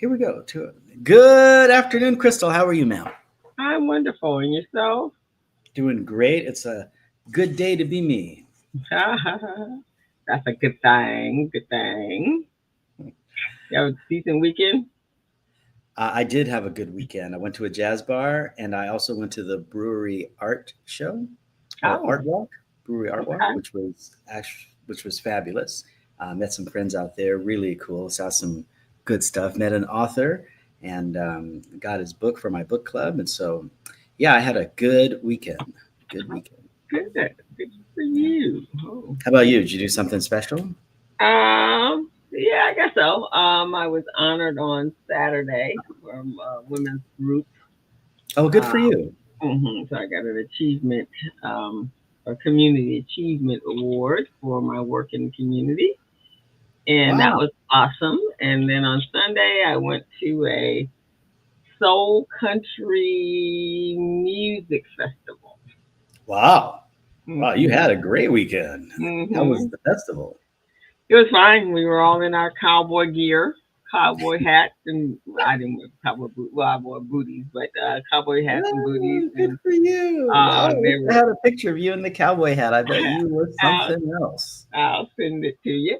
Here we go. Good afternoon, Crystal. How are you, ma'am? I'm wonderful. And yourself? Doing great. It's a good day to be me. That's a good thing. Good thing. You have a decent weekend? I did have a good weekend. I went to a jazz bar, and I also went to the brewery art show or Oh, brewery art walk, okay. which was fabulous. Met some friends out there, really cool. Saw some good stuff. Met an author, and got his book for my book club. And so, yeah, I had a good weekend. Good weekend. Good. Good for Yeah. you. Oh. How about you? Did you do something special? Yeah, I guess so. I was honored on Saturday from a women's group. Oh, good for Um, you. so I got an achievement, a community achievement award for my work in the community. And that Wow. was awesome. And then on Sunday, I went to a soul country music festival. Wow. Wow. You hmm had a great weekend. How was hmm the festival? It was fine. We were all in our cowboy gear, cowboy hats, and I didn't wear well, I wore booties, but cowboy hats and booties, Oh, good and for you. Wow. I wish they I were. had a picture of you in the cowboy hat. I bet you were I'll, something else. I'll send it to you.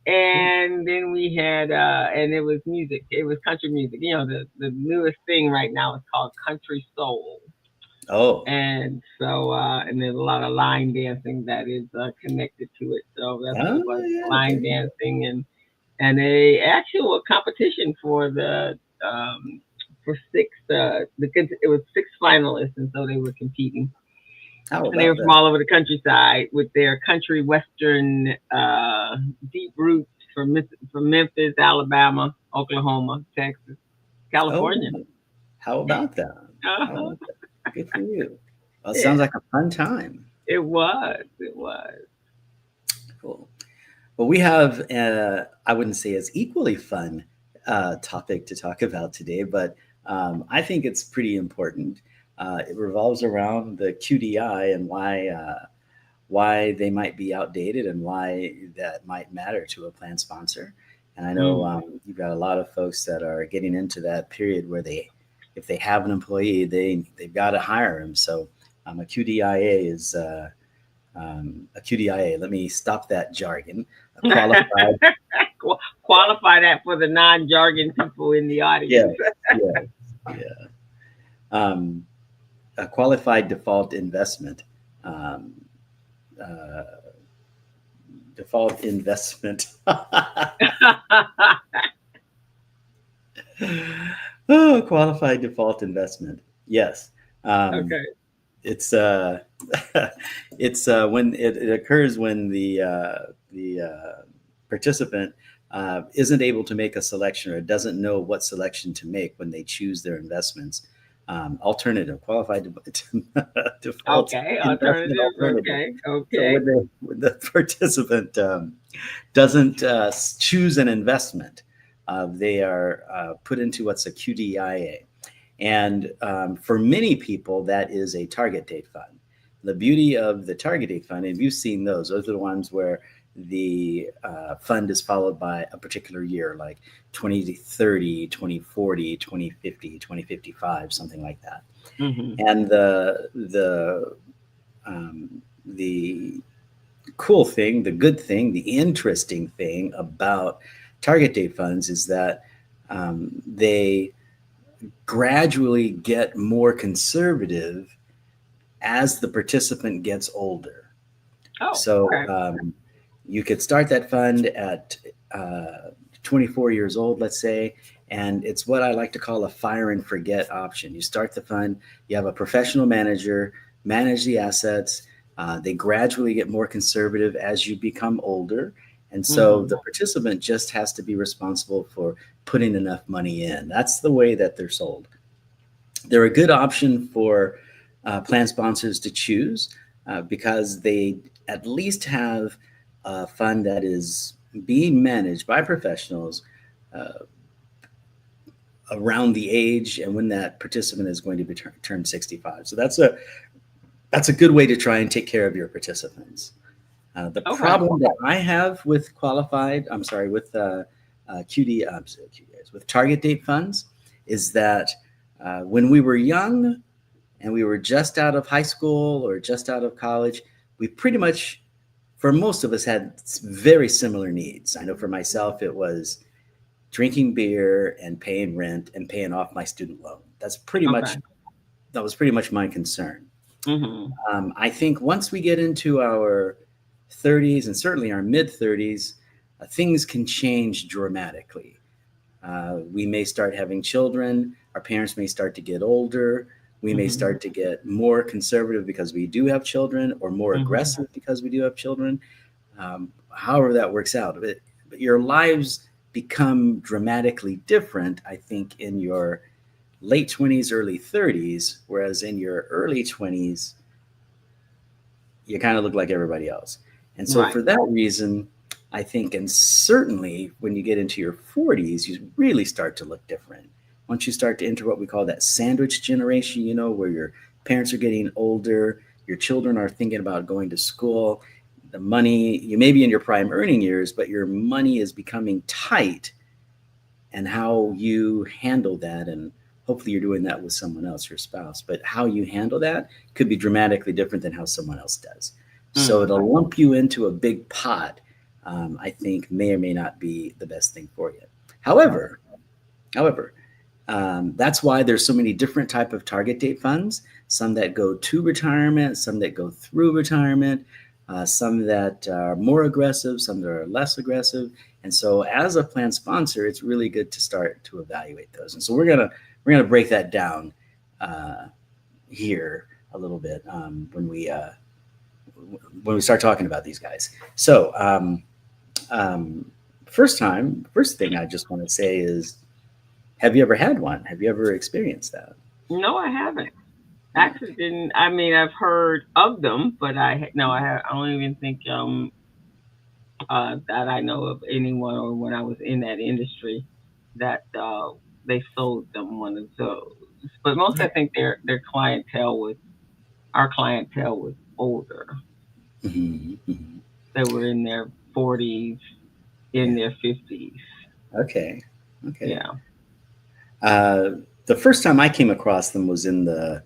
Cool. And then we had, and it was music. It was country music. The newest thing right now is called country soul. Oh. And so and there's a lot of line dancing that is connected to it. So that's what Oh, it was, yeah. line There you go. dancing and a actual competition for the for six it was six finalists, and so they were competing, How and they about were from that? all over the countryside with their country western deep roots from Memphis, Alabama, Oklahoma, Texas, Oh, California. how about that? How Uh-huh. about that? Good for you. Well, it Yeah, sounds like a fun time. it was. Cool. Well, we have, I wouldn't say as equally fun topic to talk about today, but I think it's pretty important. It revolves around the QDI and why they might be outdated and why that might matter to a plan sponsor. And I know Mm. you've got a lot of folks that are getting into that period where if they have an employee, they've got to hire him. So a QDIA is a QDIA. Let me stop that jargon. A qualified, Qualify that for the non-jargon people in the yes, audience. yes, yeah. Um, a qualified default investment. Um, uh, Default investment. Oh, qualified default investment. Yes. Um, Okay. it's it's when it occurs when the participant isn't able to make a selection or doesn't know what selection to make when they choose their investments. Alternative qualified default Okay. investment Alternative. alternative. Okay. So Okay. when the participant doesn't choose an investment, they are put into what's a QDIA. And for many people, that is a target date fund. The beauty of the target date fund, and you've seen those are the ones where the fund is followed by a particular year, like 2030, 2040, 2050, 2055, something like that. hmm And um, the cool thing, the good thing, the interesting thing about target date funds is that they gradually get more conservative as the participant gets older. Oh. So Okay. you could start that fund at uh, 24 years old, let's say, and it's what I like to call a fire and forget option. You start the fund, you have a professional manager manage the assets. They gradually get more conservative as you become older. And so hmm the participant just has to be responsible for putting enough money in. That's the way that they're sold. They're a good option for plan sponsors to choose because they at least have a fund that is being managed by professionals uh, around the age and when that participant is going to be turned 65. So that's a good way to try and take care of your participants. The Okay. problem that I have with qualified, I'm sorry, with QDIAs with target date funds is that when we were young and we were just out of high school or just out of college, we pretty much, for most of us, had very similar needs. I know for myself, it was drinking beer and paying rent and paying off my student loan. Okay. That was pretty much my concern. Mm-hmm. I think once we get into our 30s and certainly our mid 30s, things can change dramatically. We may start having children. Our parents may start to get older. We may Mm-hmm. start to get more conservative because we do have children, or more Mm-hmm. aggressive because we do have children. However, that works out. But your lives become dramatically different, I think, in your late 20s, early 30s, whereas in your early 20s, you kind of look like everybody else. And so, Right. for that reason, I think, and certainly when you get into your 40s, you really start to look different. Once you start to enter what we call that sandwich generation, where your parents are getting older, your children are thinking about going to school, the money, you may be in your prime earning years, but your money is becoming tight, and how you handle that, and hopefully you're doing that with someone else, your spouse, but how you handle that could be dramatically different than how someone else does. So Mm. to lump you into a big pot, I think may or may not be the best thing for you. However, however, that's why there's so many different type of target date funds. Some that go to retirement, some that go through retirement, some that are more aggressive, some that are less aggressive. And so, as a plan sponsor, it's really good to start to evaluate those. And so, we're gonna break that down uh, here a little bit when we start talking about these guys. So, um, first thing I just want to say is, have you ever had one? Have you ever experienced that? No, I haven't. Yeah. Actually, didn't. I mean, I've heard of them, but no, I have. I don't even think that I know of anyone, or when I was in that industry, that they sold them one of those. But most, I think their clientele was our clientele was older. Hmm. Hmm. They were in their 40s, in Yeah. their 50s. Okay. Okay. Yeah. Uh, the first time I came across them was in the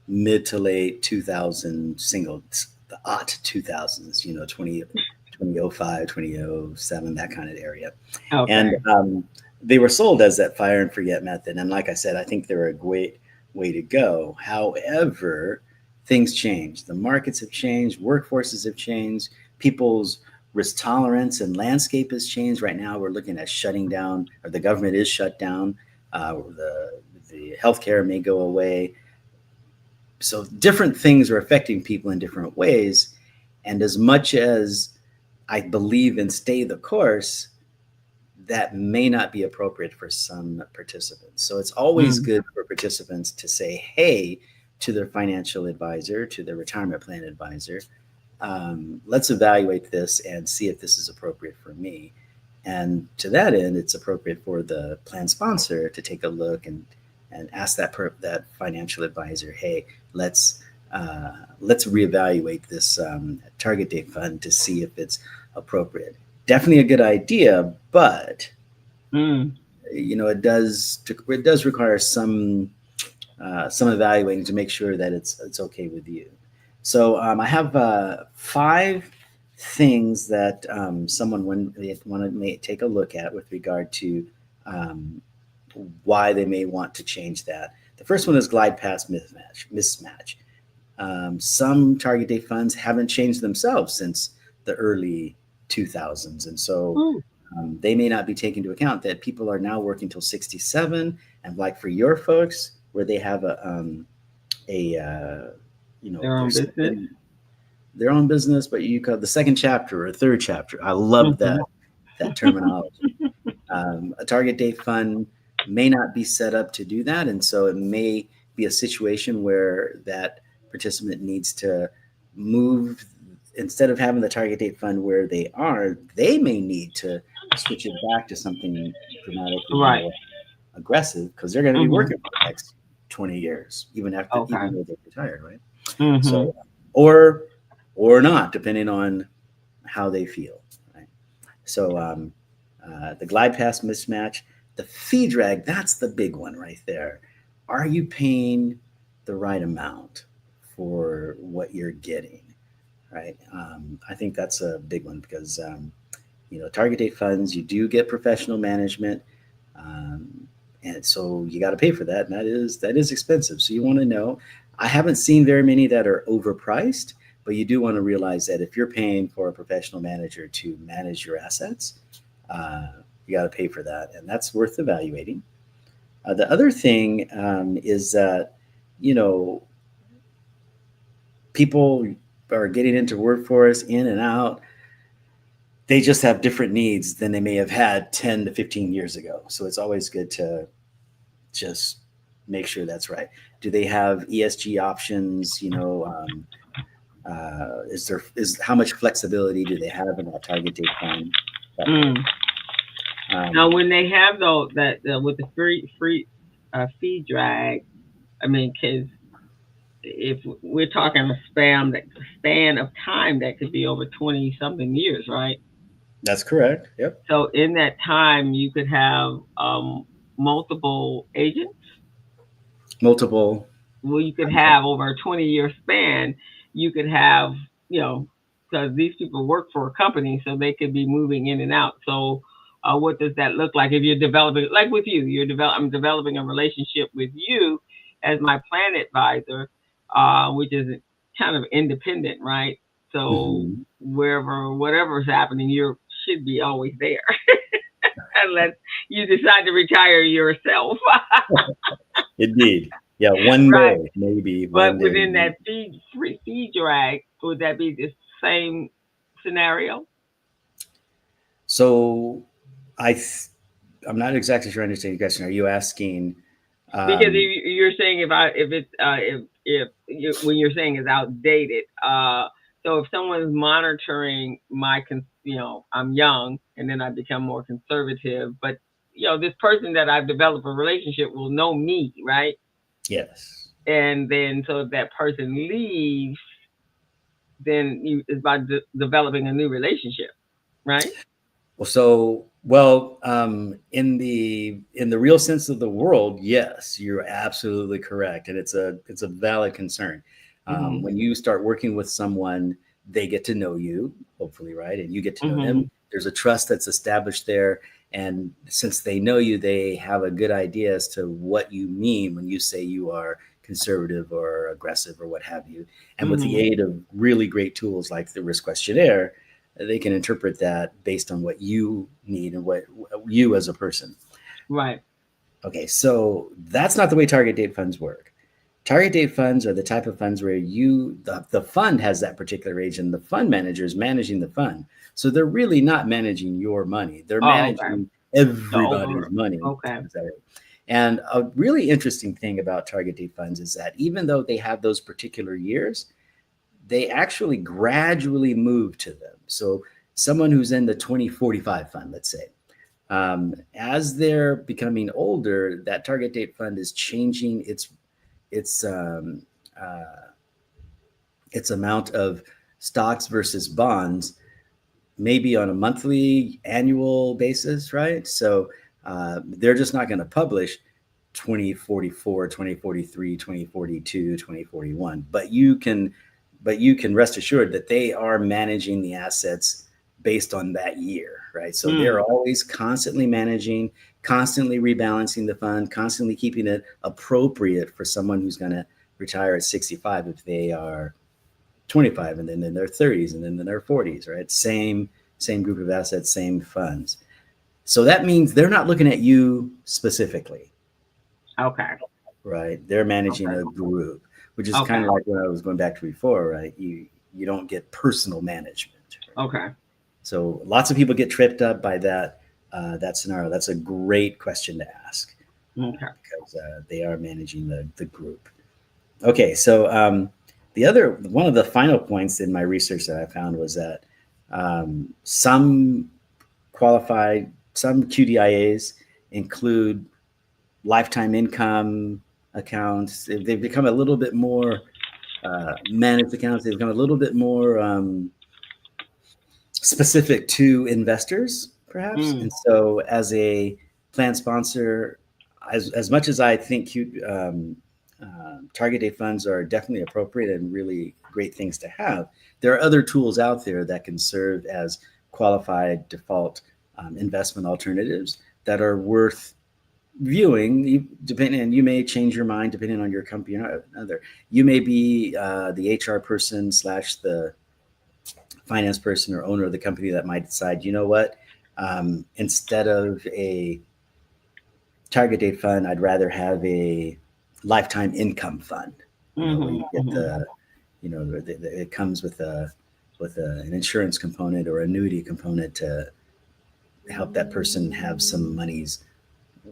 mid to late 2000 singles, the 2000s, 2005, 2007, that kind of area. And Okay. they were sold as that fire and forget method. And like I said, I think they're a great way to go. However, things change. The markets have changed, workforces have changed, people's risk tolerance and landscape has changed. Right now, we're looking at shutting down, or the government is shut down. The healthcare may go away. So different things are affecting people in different ways. And as much as I believe in stay the course, that may not be appropriate for some participants. So it's always Mm. good for participants to say, hey, to their financial advisor, to their retirement plan advisor, let's evaluate this and see if this is appropriate for me. And to that end, it's appropriate for the plan sponsor to take a look and ask that financial advisor, hey, let's reevaluate this target date fund to see if it's appropriate. Definitely a good idea, but Mm. it does require some evaluating to make sure that it's okay with you. So I have five things that someone when they want to may take a look at with regard to um, why they may want to change that. The first one is glide path mismatch. Some target date funds haven't changed themselves since the early 2000s, and so Mm. they may not be taking into account that people are now working till 67, and like for your folks, where they have a Their they're own still business. in their own business, but you call the second chapter or third chapter. I love Hmm. that terminology. A target date fund may not be set up to do that, and so it may be a situation where that participant needs to move. Instead of having the target date fund where they are, they may need to switch it back to something dramatically Right. more aggressive, because they're going to be Hmm. working for the next 20 years, Okay. even though they're retired, right? Hmm. So, or not, depending on how they feel, right? So, The glide path mismatch, the fee drag, that's the big one right there. Are you paying the right amount for what you're getting? Right. I think that's a big one because, target date funds, you do get professional management. Um, and so you got to pay for that. And that is expensive. So you want to know, I haven't seen very many that are overpriced, but you do want to realize that if you're paying for a professional manager to manage your assets, uh, you got to pay for that. And that's worth evaluating. The other thing is that, you know, people are getting into workforce in and out. They just have different needs than they may have had 10 to 15 years ago. So it's always good to just make sure that's right. Do they have ESG options? Is how much flexibility do they have in that target date fund? Mm. Now, Um, when they have though that with the free fee drag, I mean, because if we're talking a span of time that could be over 20 something years, right? that's correct. Yep. So in that time, you could have multiple agents. Multiple. Well, you could I'm sorry. have over a 20-year span. You could have, because these people work for a company, so they could be moving in and out. So, what does that look like if you're developing, like with you, I'm developing a relationship with you as my plan advisor, which is kind of independent, right? So Mhm. whatever is happening, you should be always there, unless you decide to retire yourself. Indeed. Yeah. One Right. day, maybe one But day. within that fee drag, would that be the same scenario? So I, th- I'm not exactly sure I understand your question. Are you asking? Because Um, you're saying if it's if you, when you're saying it's outdated, so if someone's monitoring I'm young and then I become more conservative, but this person that I've developed a relationship will know me, right? yes. And then so if that person leaves, then it's about developing a new relationship, right? In the real sense of the world, yes, you're absolutely correct, and it's a valid concern. Mhm. When you start working with someone, they get to know you, hopefully, right, and you get to know them. Mhm. There's a trust that's established there, and since they know you, they have a good idea as to what you mean when you say you are conservative or aggressive or what have you. And with the Mhm. aid of really great tools like the risk questionnaire, they can interpret that based on what you need and what you as a person. Right. Okay, so that's not the way target date funds work. Target date funds are the type of funds where the fund has that particular age and the fund manager is managing the fund. So they're really not managing your money. They're Oh, okay. managing The everybody's over. money. Okay. And a really interesting thing about target date funds is that even though they have those particular years, they actually gradually move to them. So someone who's in the 2045 fund, let's say, as they're becoming older, that target date fund is changing its uh, its amount of stocks versus bonds, maybe on a monthly, annual basis, right? So they're just not going to publish 2044, 2043, 2042, 2041. But you can rest assured that they are managing the assets based on that year, right? So they're Mm. always constantly managing, constantly rebalancing the fund, constantly keeping it appropriate for someone who's going to retire at 65 if they are 25 and then in their 30s and then in their 40s, right? Same group of assets, same funds. So that means they're not looking at you specifically, Okay. right? They're managing Okay. a group, which is kind Okay. of like what I was going back to before, right? You don't get personal management. Right? Okay. So lots of people get tripped up by that scenario. That's a great question to ask Okay. because they are managing the group. Okay, so the other one of the final points in my research that I found was that some qualified, some QDIAs include lifetime income accounts. They've become a little bit more managed accounts. They've become a little bit more specific to investors, perhaps. Mm. And so, as a plan sponsor, as much as I think target date funds are definitely appropriate and really great things to have, there are other tools out there that can serve as qualified default investment alternatives that are worth viewing. Depending, and you may change your mind depending on your company or other. You may be the HR person slash the finance person or owner of the company that might decide, you know what, instead of a target date fund, I'd rather have a lifetime income fund. Where Mhm. you get Mhm. it comes with an insurance component or annuity component to help that person have some monies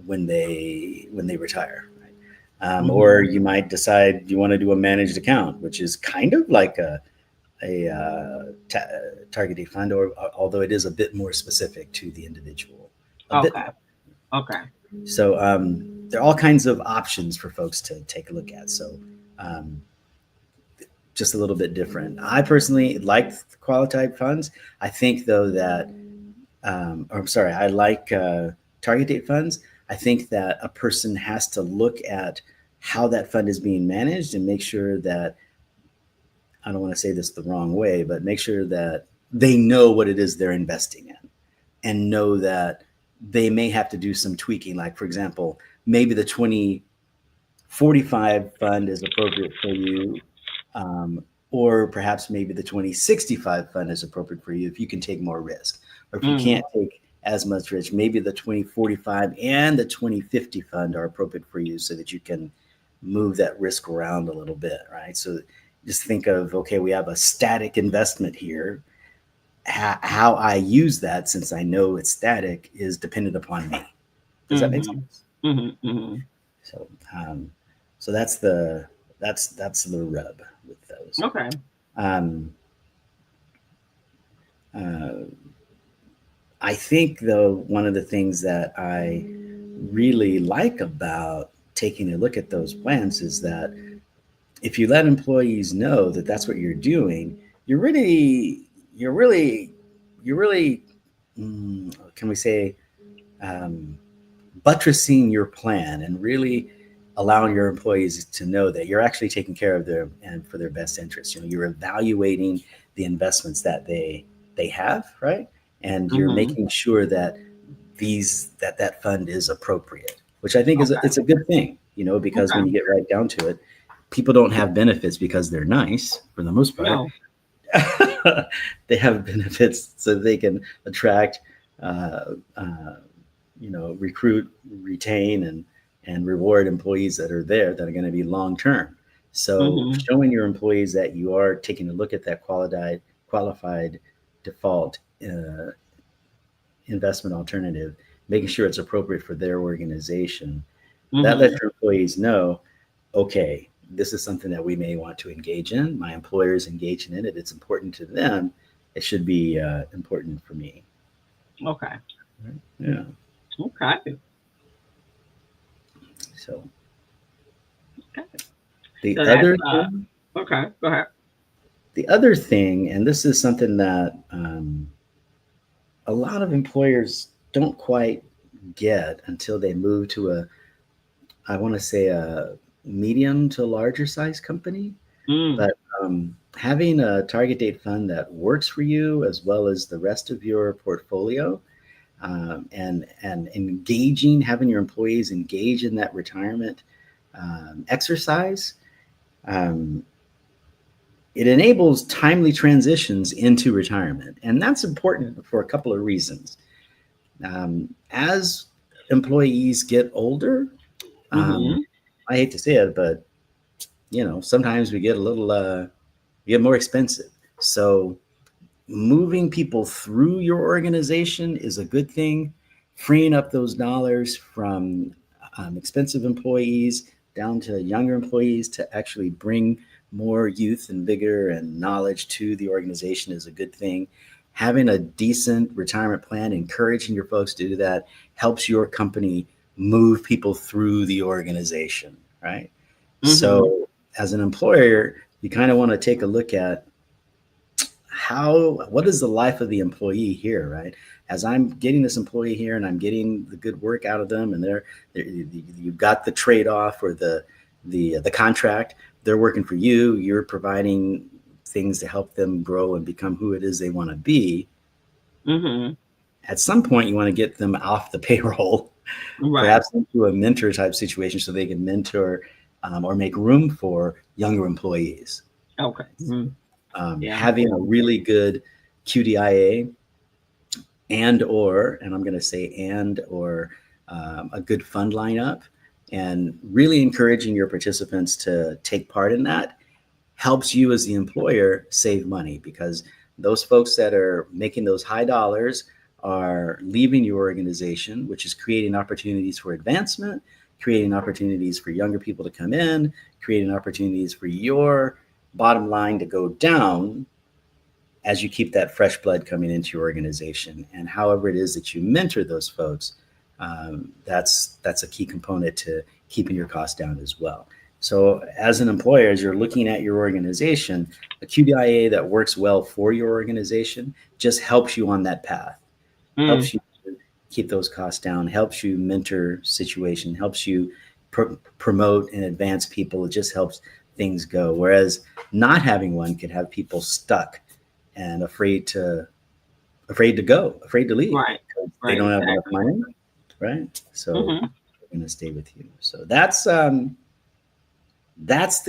when they retire. Right? Or Mhm. you might decide you want to do a managed account, which is kind of like a target date fund, or although it is a bit more specific to the individual, a bit Okay. more. Okay. So there are all kinds of options for folks to take a look at. So um, just a little bit different. I personally like qualified funds. I think though that, or I'm sorry, I like target date funds. I think that a person has to look at how that fund is being managed and make sure that, I don't want to say this the wrong way, but make sure that they know what it is they're investing in and know that they may have to do some tweaking. Like, for example, maybe the 2045 fund is appropriate for you, or perhaps maybe the 2065 fund is appropriate for you if you can take more risk. Or if you Mm. can't take as much risk, maybe the 2045 and the 2050 fund are appropriate for you so that you can move that risk around a little bit, right? So just think of, okay, we have a static investment here. How I use that, since I know it's static, is dependent upon me. Does that make Mhm. sense? Mhm. Mhm. So, so that's the rub with those. Okay. Um, uh, I think though one of the things that I really like about taking a look at those plans is that if you let employees know that that's what you're doing, you're really, you're really, you're really, can we say, um, buttressing your plan and really allowing your employees to know that you're actually taking care of them and for their best interests. You're evaluating the investments that they have, right? And you're Mhm. making sure that that fund is appropriate, which I think Okay. it's a good thing, because when Okay. you get right down to it, people don't have benefits because they're nice for the most part. No. They have benefits so they can attract, uh, uh, recruit, retain, and reward employees that are there that are going to be long term. So Mhm. showing your employees that you are taking a look at that qualified default investment alternative, making sure it's appropriate for their organization, that lets Mhm. your employees know, okay, this is something that we may want to engage in. My employer is engaging in it. It's important to them. It should be important for me. Okay. Yeah. Okay. So Okay. the So that's other thing, okay. Go ahead. and this is something that a lot of employers don't quite get until they move to I want to say a medium to larger size company. Mm. But having a target date fund that works for you as well as the rest of your portfolio, and having your employees engage in that retirement exercise, um, it enables timely transitions into retirement, and that's important for a couple of reasons. As employees get older, um, Mhm. I hate to say it, but sometimes we get more expensive. So moving people through your organization is a good thing. Freeing up those dollars from expensive employees down to younger employees to actually bring more youth and vigor and knowledge to the organization is a good thing. Having a decent retirement plan, encouraging your folks to do that, helps your company move people through the organization, right? Mhm. So, as an employer, you kind of want to take a look at what is the life of the employee here, right? As I'm getting this employee here and I'm getting the good work out of them, and you've got the trade off or the contract. They're working for you. You're providing things to help them grow and become who it is they want to be. Mhm. At some point, you want to get them off the payroll, Right. perhaps into a mentor type situation, so they can mentor or make room for younger employees. Okay. Mhm. Yeah. Having a really good QDIA and I'm going to say a good fund lineup, and really encouraging your participants to take part in that helps you as the employer save money, because those folks that are making those high dollars are leaving your organization, which is creating opportunities for advancement, creating opportunities for younger people to come in, creating opportunities for your bottom line to go down as you keep that fresh blood coming into your organization. And however it is that you mentor those folks, that's a key component to keeping your costs down as well. So as an employer, as you're looking at your organization, a QDIA that works well for your organization just helps you on that path, Mm. helps you keep those costs down, helps you mentor situation, helps you promote and advance people. It just helps things go. Whereas not having one could have people stuck and afraid to go, afraid to leave Right. because they Right. don't have enough Exactly. money, right? So Mhm. they're going to stay with you. So that's the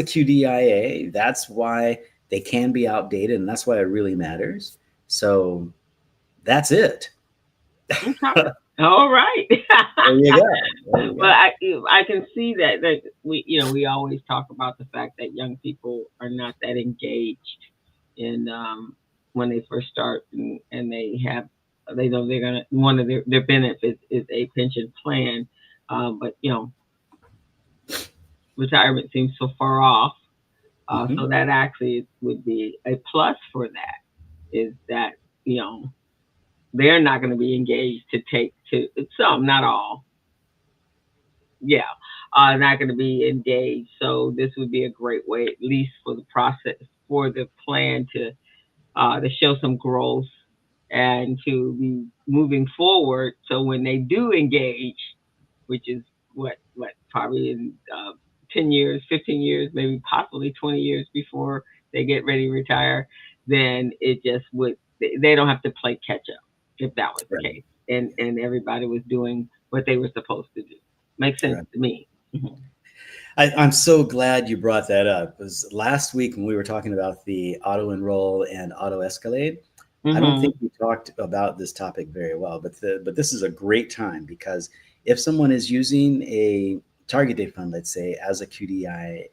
QDIA. That's why they can be outdated, and that's why it really matters. So that's it. Okay. There All right. you go. There you Well, go. I can see that we always talk about the fact that young people are not that engaged in when they first start, and they know they're gonna, one of their benefits is a pension plan, but retirement seems so far off. So Hmm. that actually would be a plus for that, is that you know they're not going to be engaged to take to some, not all, yeah, not going to be engaged. So this would be a great way, at least for the process, for the plan to show some growth and to be moving forward. So when they do engage, which is what probably in 10 years, 15 years, maybe possibly 20 years before they get ready to retire, then it just would, they don't have to play catch up if that was the Right. case, and everybody was doing what they were supposed to do. Makes sense Right. to me. Mhm. I'm so glad you brought that up. Because last week when we were talking about the auto enroll and auto escalade, I don't Mhm. think we talked about this topic very well. But this is a great time, because if someone is using a target date fund, let's say as a QDIA,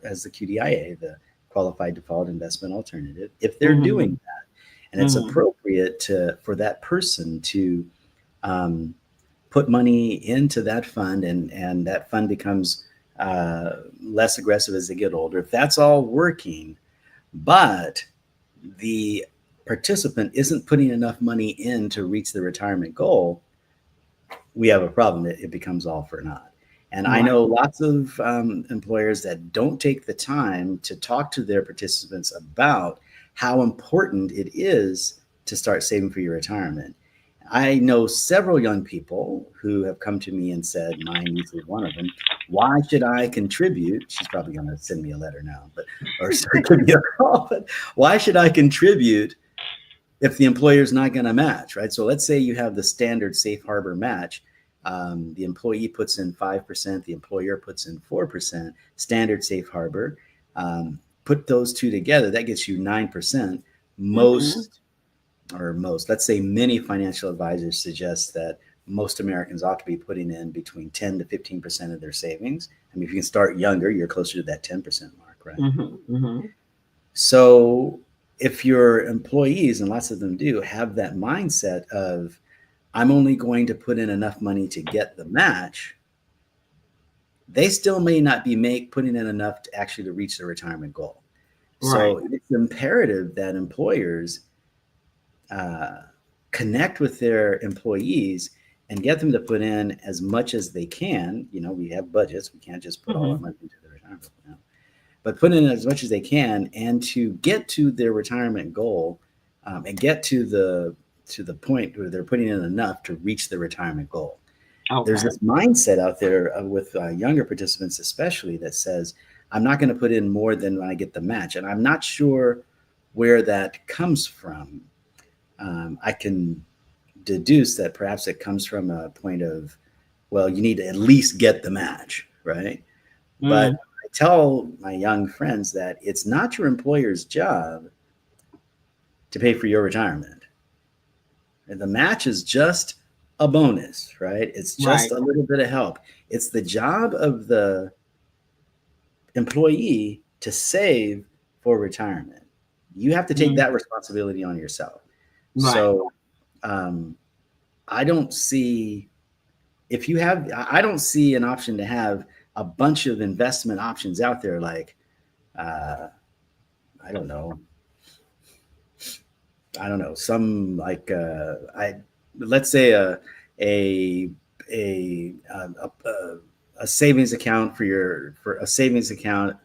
as the QDIA, the qualified default investment alternative, if they're doing Mhm. that, and it's Mhm. appropriate for that person to um, put money into that fund, and that fund becomes less aggressive as they get older. If that's all working, but the participant isn't putting enough money in to reach the retirement goal, we have a problem. It becomes all for naught. And I Right. know lots of employers that don't take the time to talk to their participants about how important it is to start saving for your retirement. I know several young people who have come to me and said, my niece is one of them, why should I contribute? She's probably going to send me a letter now, or give me a call, but why should I contribute if the employer is not going to match, right? So let's say you have the standard safe harbor match. The employee puts in 5%, the employer puts in 4%, standard safe harbor. Put those two together, that gets you 9%. Mhm. Let's say many financial advisors suggest that most Americans ought to be putting in between 10 to 15% of their savings. I mean, if you can start younger, you're closer to that 10% mark, right? Mhm. Mhm. So if your employees, and lots of them do, have that mindset of, I'm only going to put in enough money to get the match, they still may not be putting in enough to actually to reach their retirement goal. Right. So it's imperative that employers uh, connect with their employees and get them to put in as much as they can. We have budgets. We can't just put all our Mhm. money into the retirement plan. but put in as much as they can, and to get to their retirement goal, and get to the point where they're putting in enough to reach the retirement goal. There's Okay. this mindset out there with younger participants, especially, that says, I'm not going to put in more than when I get the match. And I'm not sure where that comes from. I can deduce that perhaps it comes from a point of, well, you need to at least get the match, right? But Mm, I tell my young friends that it's not your employer's job to pay for your retirement. And the match is just a bonus, right? It's just right. a little bit of help. It's the job of the employee to save for retirement. You have to take Mm, that responsibility on yourself. right. So um, I don't see if you have. I don't see an option to have a bunch of investment options out there. Like uh, I don't know. I don't know. Some like I let's say a a savings account for a savings account,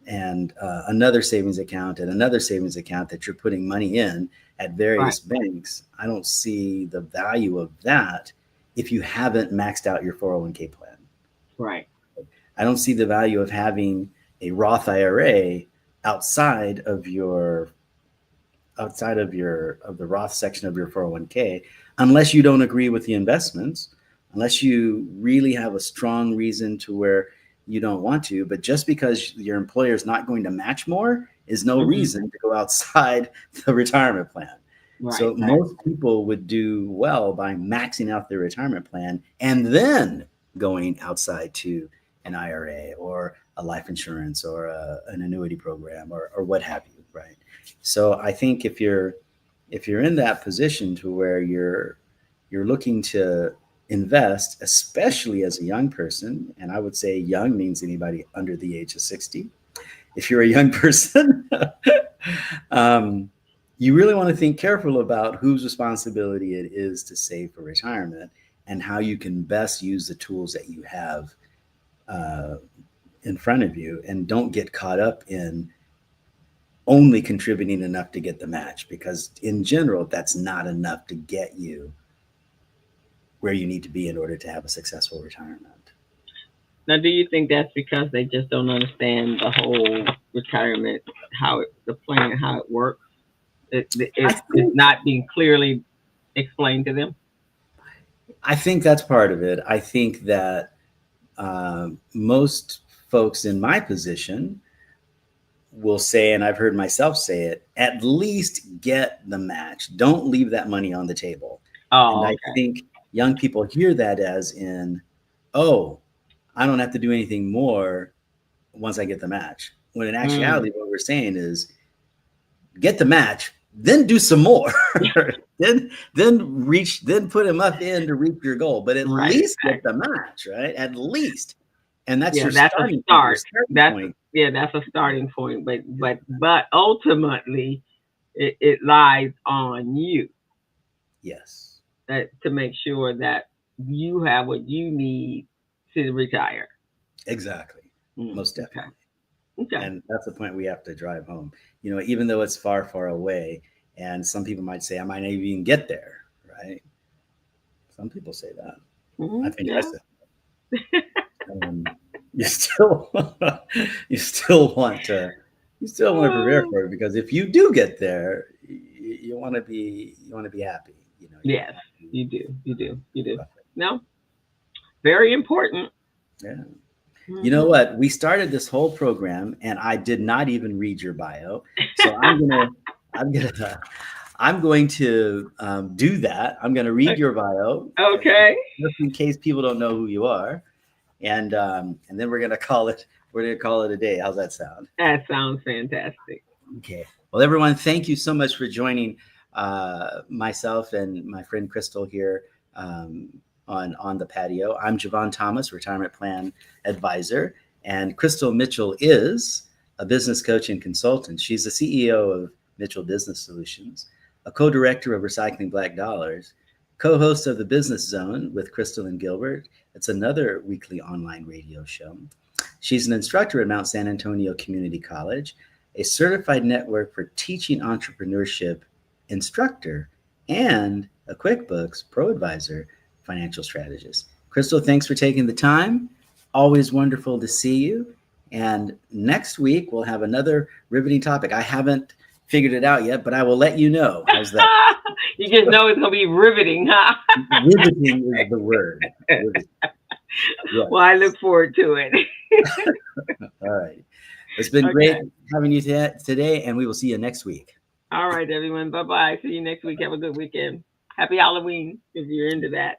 and another savings account and another savings account that you're putting money in at Right. various banks. I don't see the value of that if you haven't maxed out your 401k plan. Right. I don't see the value of having a Roth IRA outside of your of the Roth section of your 401k, unless you don't agree with the investments, unless you really have a strong reason to where you don't want to. But just because your employer is not going to match more is no Hmm. reason to go outside the retirement plan. Right. So Right. most people would do well by maxing out their retirement plan and then going outside to an IRA or a life insurance or an annuity program or what have you, right? So I think if you're in that position to where you're looking to invest, especially as a young person, and I would say young means anybody under the age of 60. If you're a young person, um, you really want to think careful about whose responsibility it is to save for retirement and how you can best use the tools that you have uh, in front of you, and don't get caught up in only contributing enough to get the match, because in general that's not enough to get you where you need to be in order to have a successful retirement. Now, do you think that's because they just don't understand the whole retirement, how it, the plan, how it works? I It's think not being clearly explained to them. I think that's part of it. I think that most folks in my position will say, and I've heard myself say it, at least get the match. Don't leave that money on the table. And Oh, I okay. think young people hear that as in, oh, I don't have to do anything more once I get the match. When in Mm, actuality, what we're saying is get the match, then do some more. Then put enough in to reach your goal. But at right. least get the Exactly. match, right? At least. And that's Yeah, your that's a starting point. Your start. starting point. Yeah, that's a starting point. But ultimately, it lies on you Yes, to make sure that you have what you need to retire. exactly. Mm, Most okay. definitely. Okay. And that's the point we have to drive home. Even though it's far, far away, and some people might say, I might not even get there, right? Some people say that. I think I Yeah. said, you still, you still want to, you still want to prepare Oh, for it, because if you do get there, you want to be happy. You don't yes, want to you do. You do. You do. rough No, very important. it. Yeah. You know Hmm. what? We started this whole program, and I did not even read your bio. So I'm gonna, I'm going to do that. I'm going to read your bio, Okay. just in case people don't know who you are, and then we're gonna call it. We're gonna call it a day. How's that sound? That sounds fantastic. Okay. Well, everyone, thank you so much for joining myself and my friend Crystal here um, on the patio. I'm Jevon Thomas, retirement plan advisor, and Crystal Mitchell is a business coach and consultant. She's the CEO of Mitchell Business Solutions, a co-director of Recycling Black Dollars, co-host of the Business Zone with Crystal and Gilbert. It's another weekly online radio show. She's an instructor at Mount San Antonio Community College, a certified network for teaching entrepreneurship instructor, and a QuickBooks Pro Advisor financial strategist. Crystal, thanks for taking the time. Always wonderful to see you. And next week, we'll have another riveting topic. I haven't figured it out yet, but I will let you know. How's that? You just know it's going to be riveting, huh? Riveting is the word. Riveting. Yes. Well, I look forward to it. All right. It's been great having you today, and we will see you next week. All right, everyone. Bye-bye. See you next week. Have a good weekend. Happy Halloween if you're into that.